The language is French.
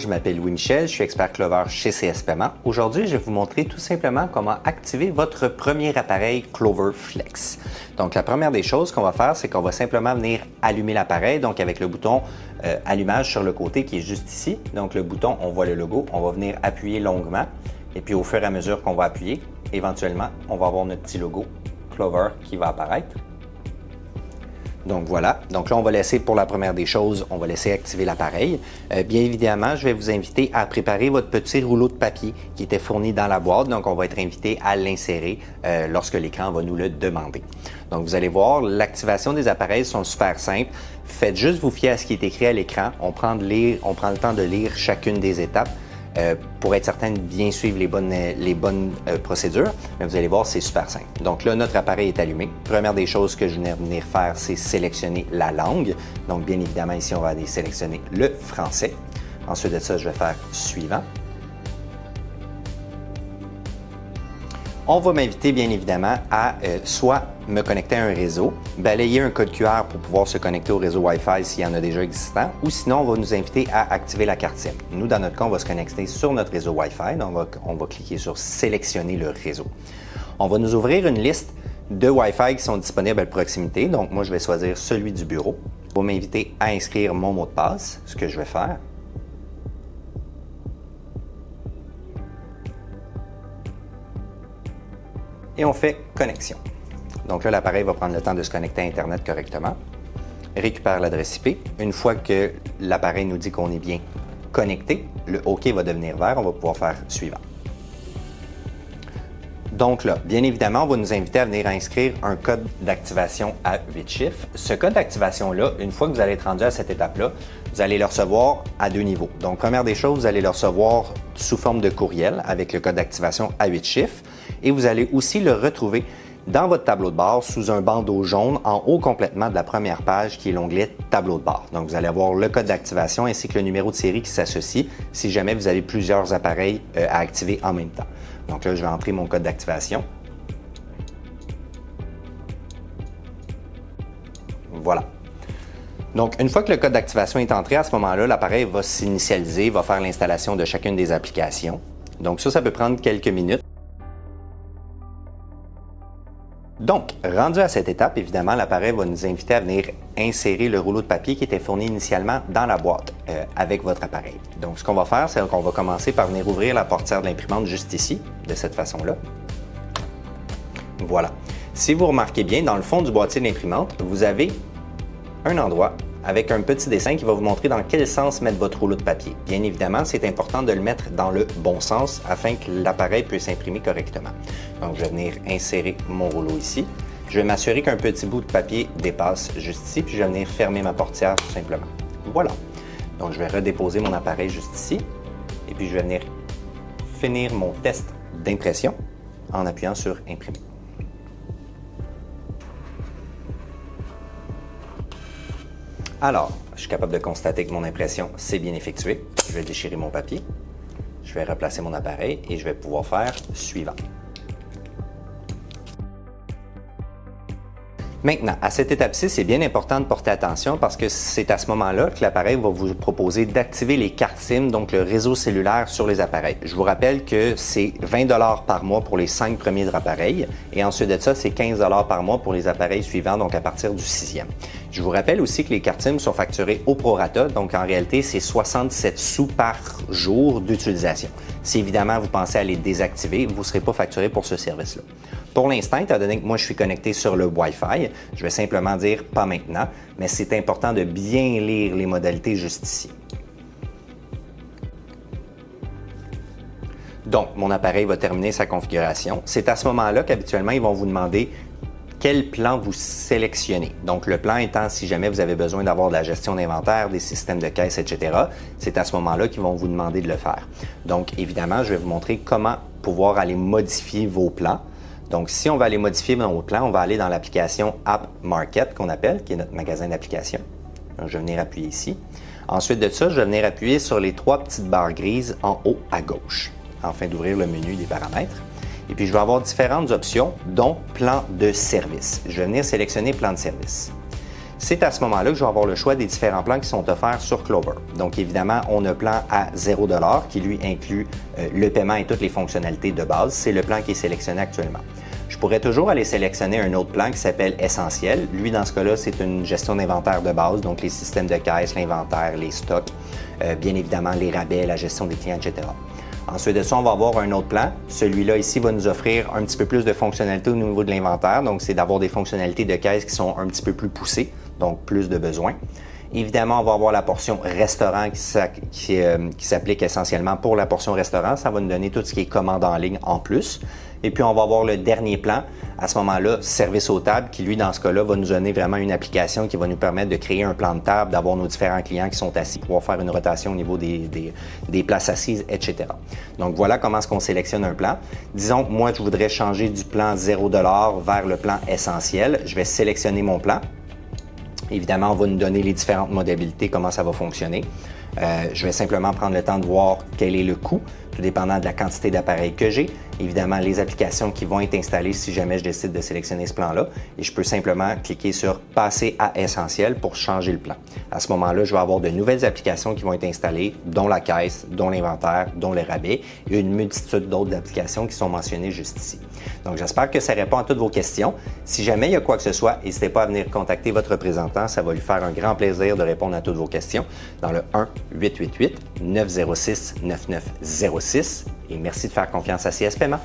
je m'appelle Louis-Michel, je suis expert Clover chez CS Paiement. Aujourd'hui, je vais vous montrer tout simplement comment activer votre premier appareil Clover Flex. Donc, la première des choses qu'on va faire, c'est qu'on va simplement venir allumer l'appareil, donc avec le bouton allumage sur le côté qui est juste ici. Donc, le bouton, on voit le logo, on va venir appuyer longuement et puis au fur et à mesure qu'on va appuyer, éventuellement, on va avoir notre petit logo Clover qui va apparaître. Donc voilà, donc là on va laisser pour la première des choses, on va laisser activer l'appareil. Bien évidemment, je vais vous inviter à préparer votre petit rouleau de papier qui était fourni dans la boîte, donc on va être invité à l'insérer lorsque l'écran va nous le demander. Donc vous allez voir, l'activation des appareils sont super simples. Faites juste vous fier à ce qui est écrit à l'écran, on prend le temps de lire chacune des étapes. Pour être certain de bien suivre les bonnes procédures, mais vous allez voir, c'est super simple. Donc là, notre appareil est allumé. Première des choses que je vais venir faire, c'est sélectionner la langue. Donc bien évidemment, ici, on va aller sélectionner le français. Ensuite de ça, je vais faire suivant. On va m'inviter bien évidemment à soit me connecter à un réseau, balayer un code QR pour pouvoir se connecter au réseau Wi-Fi s'il y en a déjà existant, ou sinon on va nous inviter à activer la carte SIM. Nous, dans notre cas, on va se connecter sur notre réseau Wi-Fi, donc on va cliquer sur sélectionner le réseau. On va nous ouvrir une liste de Wi-Fi qui sont disponibles à proximité, donc moi je vais choisir celui du bureau. On va m'inviter à inscrire mon mot de passe, ce que je vais faire. Et on fait connexion. Donc là, l'appareil va prendre le temps de se connecter à Internet correctement. Récupère l'adresse IP. Une fois que l'appareil nous dit qu'on est bien connecté, le OK va devenir vert. On va pouvoir faire suivant. Donc là, bien évidemment, on va nous inviter à venir inscrire un code d'activation à 8 chiffres. Ce code d'activation-là, une fois que vous allez être rendu à cette étape-là, vous allez le recevoir à deux niveaux. Donc, première des choses, vous allez le recevoir sous forme de courriel avec le code d'activation à 8 chiffres et vous allez aussi le retrouver dans votre tableau de bord sous un bandeau jaune en haut complètement de la première page qui est l'onglet Tableau de bord. Donc, vous allez avoir le code d'activation ainsi que le numéro de série qui s'associe si jamais vous avez plusieurs appareils à activer en même temps. Donc là, je vais entrer mon code d'activation. Voilà. Donc, une fois que le code d'activation est entré, à ce moment-là, l'appareil va s'initialiser, va faire l'installation de chacune des applications. Donc ça peut prendre quelques minutes. Donc, rendu à cette étape, évidemment, l'appareil va nous inviter à venir insérer le rouleau de papier qui était fourni initialement dans la boîte avec votre appareil. Donc, ce qu'on va faire, c'est qu'on va commencer par venir ouvrir la portière de l'imprimante juste ici, de cette façon-là. Voilà. Si vous remarquez bien, dans le fond du boîtier de l'imprimante, vous avez un endroit avec un petit dessin qui va vous montrer dans quel sens mettre votre rouleau de papier. Bien évidemment, c'est important de le mettre dans le bon sens afin que l'appareil puisse imprimer correctement. Donc, je vais venir insérer mon rouleau ici. Je vais m'assurer qu'un petit bout de papier dépasse juste ici, puis je vais venir fermer ma portière tout simplement. Voilà. Donc, je vais redéposer mon appareil juste ici, et puis je vais venir finir mon test d'impression en appuyant sur Imprimer. Alors, je suis capable de constater que mon impression s'est bien effectuée. Je vais déchirer mon papier, je vais replacer mon appareil et je vais pouvoir faire suivant. Maintenant, à cette étape-ci, c'est bien important de porter attention parce que c'est à ce moment-là que l'appareil va vous proposer d'activer les cartes SIM, donc le réseau cellulaire sur les appareils. Je vous rappelle que c'est 20 $ par mois pour les 5 premiers appareils et ensuite de ça, c'est 15 $ par mois pour les appareils suivants, donc à partir du 6e. Je vous rappelle aussi que les cartes SIM sont facturées au prorata, donc en réalité, c'est 67 sous par jour d'utilisation. Si évidemment vous pensez à les désactiver, vous ne serez pas facturé pour ce service-là. Pour l'instant, étant donné que moi je suis connecté sur le Wi-Fi, je vais simplement dire « pas maintenant », mais c'est important de bien lire les modalités juste ici. Donc, mon appareil va terminer sa configuration. C'est à ce moment-là qu'habituellement, ils vont vous demander quel plan vous sélectionnez. Donc, le plan étant si jamais vous avez besoin d'avoir de la gestion d'inventaire, des systèmes de caisse, etc., c'est à ce moment-là qu'ils vont vous demander de le faire. Donc, évidemment, je vais vous montrer comment pouvoir aller modifier vos plans. Donc, si on va aller modifier nos plans, on va aller dans l'application App Market qu'on appelle, qui est notre magasin d'applications. Donc, je vais venir appuyer ici. Ensuite de ça, je vais venir appuyer sur les trois petites barres grises en haut à gauche, afin d'ouvrir le menu des paramètres. Et puis, je vais avoir différentes options, dont plan de service. Je vais venir sélectionner plan de service. c'est à ce moment-là que je vais avoir le choix des différents plans qui sont offerts sur Clover. Donc évidemment, on a un plan à 0 $ qui lui inclut le paiement et toutes les fonctionnalités de base. C'est le plan qui est sélectionné actuellement. Je pourrais toujours aller sélectionner un autre plan qui s'appelle Essentiel. Lui, dans ce cas-là, c'est une gestion d'inventaire de base, donc les systèmes de caisse, l'inventaire, les stocks, bien évidemment les rabais, la gestion des clients, etc. Ensuite de ça, on va avoir un autre plan. Celui-là ici va nous offrir un petit peu plus de fonctionnalités au niveau de l'inventaire. Donc, c'est d'avoir des fonctionnalités de caisse qui sont un petit peu plus poussées, donc plus de besoins. Évidemment, on va avoir la portion restaurant qui s'applique essentiellement pour la portion restaurant. Ça va nous donner tout ce qui est commande en ligne en plus. Et puis, on va avoir le dernier plan, à ce moment-là, service aux tables, qui lui, dans ce cas-là, va nous donner vraiment une application qui va nous permettre de créer un plan de table, d'avoir nos différents clients qui sont assis, pouvoir faire une rotation au niveau des places assises, etc. Donc, voilà comment est-ce qu'on sélectionne un plan. Disons que moi, je voudrais changer du plan 0 $ vers le plan essentiel. Je vais sélectionner mon plan. Évidemment, on va nous donner les différentes modalités, comment ça va fonctionner. Je vais simplement prendre le temps de voir quel est le coût, tout dépendant de la quantité d'appareils que j'ai. Évidemment, les applications qui vont être installées si jamais je décide de sélectionner ce plan-là. Et je peux simplement cliquer sur « Passer à Essentiel » pour changer le plan. À ce moment-là, je vais avoir de nouvelles applications qui vont être installées, dont la caisse, dont l'inventaire, dont les rabais et une multitude d'autres applications qui sont mentionnées juste ici. Donc, j'espère que ça répond à toutes vos questions. Si jamais il y a quoi que ce soit, n'hésitez pas à venir contacter votre représentant. Ça va lui faire un grand plaisir de répondre à toutes vos questions dans le 1-888-906-9906. Et merci de faire confiance à CS Paiement.